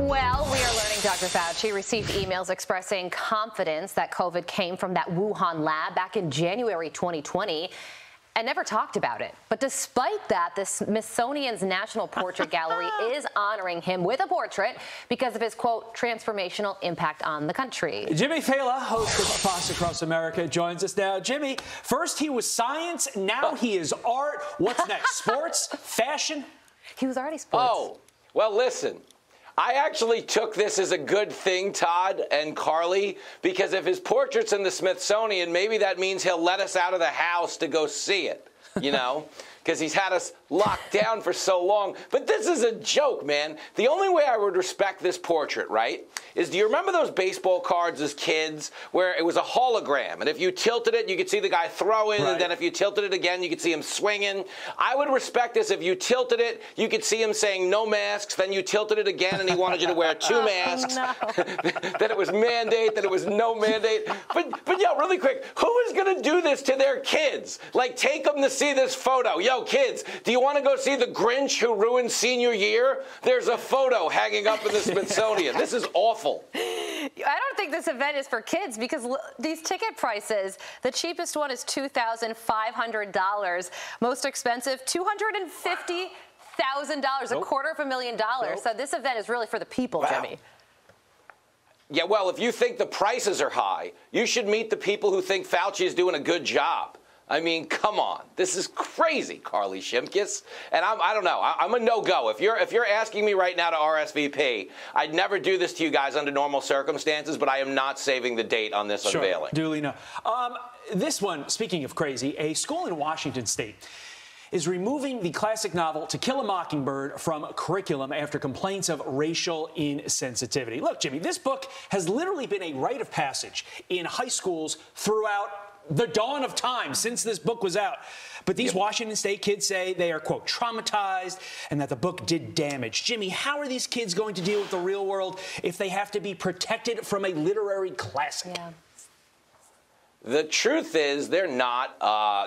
Well, we are learning Dr. Fauci received emails expressing confidence that COVID came from that Wuhan lab back in January 2020 and never talked about it. But despite that, the Smithsonian's National Portrait Gallery is honoring him with a portrait because of his, quote, transformational impact on the country. Jimmy Failla, host of Fox Across America, joins us now. Jimmy, first he was science, now he is art. What's next? Sports? Fashion? He was already sports. Oh, well, listen. I actually took this as a good thing, Todd and Carly, because if his portrait's in the Smithsonian, maybe that means he'll let us out of the house to go see it, you know, because he's had us locked down for so long. But this is a joke, man. The only way I would respect this portrait, right, is do you remember those baseball cards as kids where it was a hologram, and if you tilted it, you could see the guy throwing, and then if you tilted it again, you could see him swinging? I would respect this if you tilted it, you could see him saying no masks, then you tilted it again and he wanted you to wear 2 masks. Then it was mandate, then it was no mandate. But yo, really quick, who is going to do this to their kids? Like, take them to see this photo. Yo, kids, do you want to go see the Grinch who ruined senior year? There's a photo hanging up in the Smithsonian. This is awful. I don't think this event is for kids because these ticket prices, the cheapest one is $2,500. Most expensive, $250,000, $250,000. So this event is really for the people, Jimmy. Yeah, well, if you think the prices are high, you should meet the people who think Fauci is doing a good job. I mean, come on. This is crazy, Carly Shimkus. And I don't know. I'm a no-go. If you're asking me right now to RSVP, I'd never do this to you guys under normal circumstances, but I am not saving the date on this unveiling. Duly no. This one, speaking of crazy, a school in Washington State is removing the classic novel To Kill a Mockingbird from curriculum after complaints of racial insensitivity. Look, Jimmy, this book has literally been a rite of passage in high schools throughout the dawn of time since this book was out. But these Washington State kids say they are, quote, traumatized and that the book did damage. Jimmy, how are these kids going to deal with the real world if they have to be protected from a literary classic? Yeah. The truth is they're not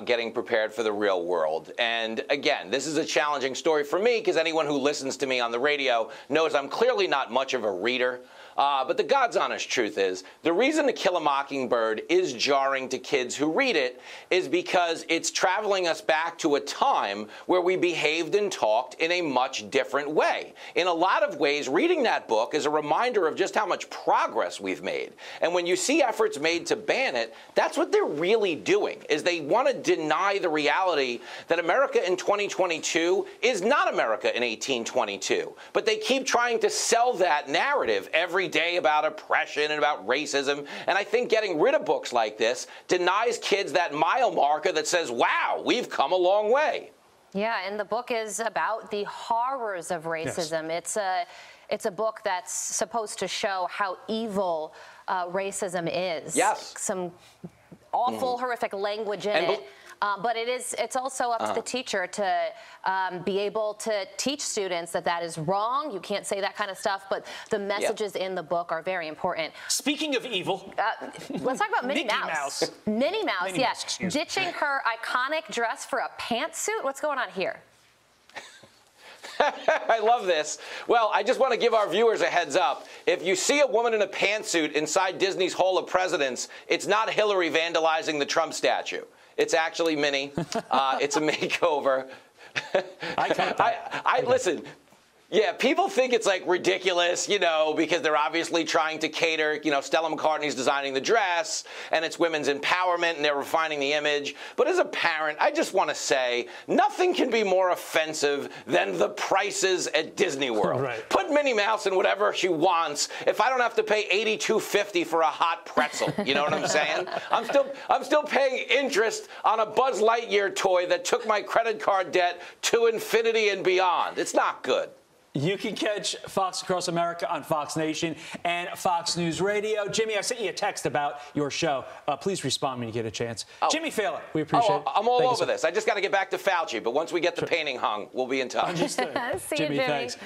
getting prepared for the real world. And again, this is a challenging story for me because anyone who listens to me on the radio knows I'm clearly not much of a reader. But the God's honest truth is the reason To Kill a Mockingbird is jarring to kids who read it is because it's traveling us back to a time where we behaved and talked in a much different way. In a lot of ways, reading that book is a reminder of just how much progress we've made. And when you see efforts made to ban it, that's what they're really doing, is they want to deny the reality that America in 2022 is not America in 1822. But they keep trying to sell that narrative every day about oppression and about racism. And I think getting rid of books like this denies kids that mile marker that says, wow, we've come a long way. Yeah, and the book is about the horrors of racism. Yes. It's a book that's supposed to show how evil racism is. Yes. Some awful, horrific language in it. But it's also up to the teacher to be able to teach students that that is wrong. You can't say that kind of stuff, but the messages in the book are very important. Speaking of evil, let's talk about Minnie Mouse. Minnie Mouse, yes. Ditching her iconic dress for a pantsuit. What's going on here? I love this. Well, I just want to give our viewers a heads up. If you see a woman in a pantsuit inside Disney's Hall of Presidents, it's not Hillary vandalizing the Trump statue. It's actually Minnie. It's a makeover. Listen. Yeah, people think it's like ridiculous, you know, because they're obviously trying to cater, you know, Stella McCartney's designing the dress and it's women's empowerment and they're refining the image. But as a parent, I just want to say nothing can be more offensive than the prices at Disney World. Right. Put Minnie Mouse in whatever she wants if I don't have to pay $82.50 for a hot pretzel. You know what I'm saying? I'm still paying interest on a Buzz Lightyear toy that took my credit card debt to infinity and beyond. It's not good. You can catch Fox Across America on Fox Nation and Fox News Radio. Jimmy, I sent you a text about your show. Please respond when you get a chance. Jimmy Failla, we appreciate it. I'm all over this. I just got to get back to Fauci, but once we get the painting hung, we'll be in touch. Understood. See you, Jimmy. Thanks.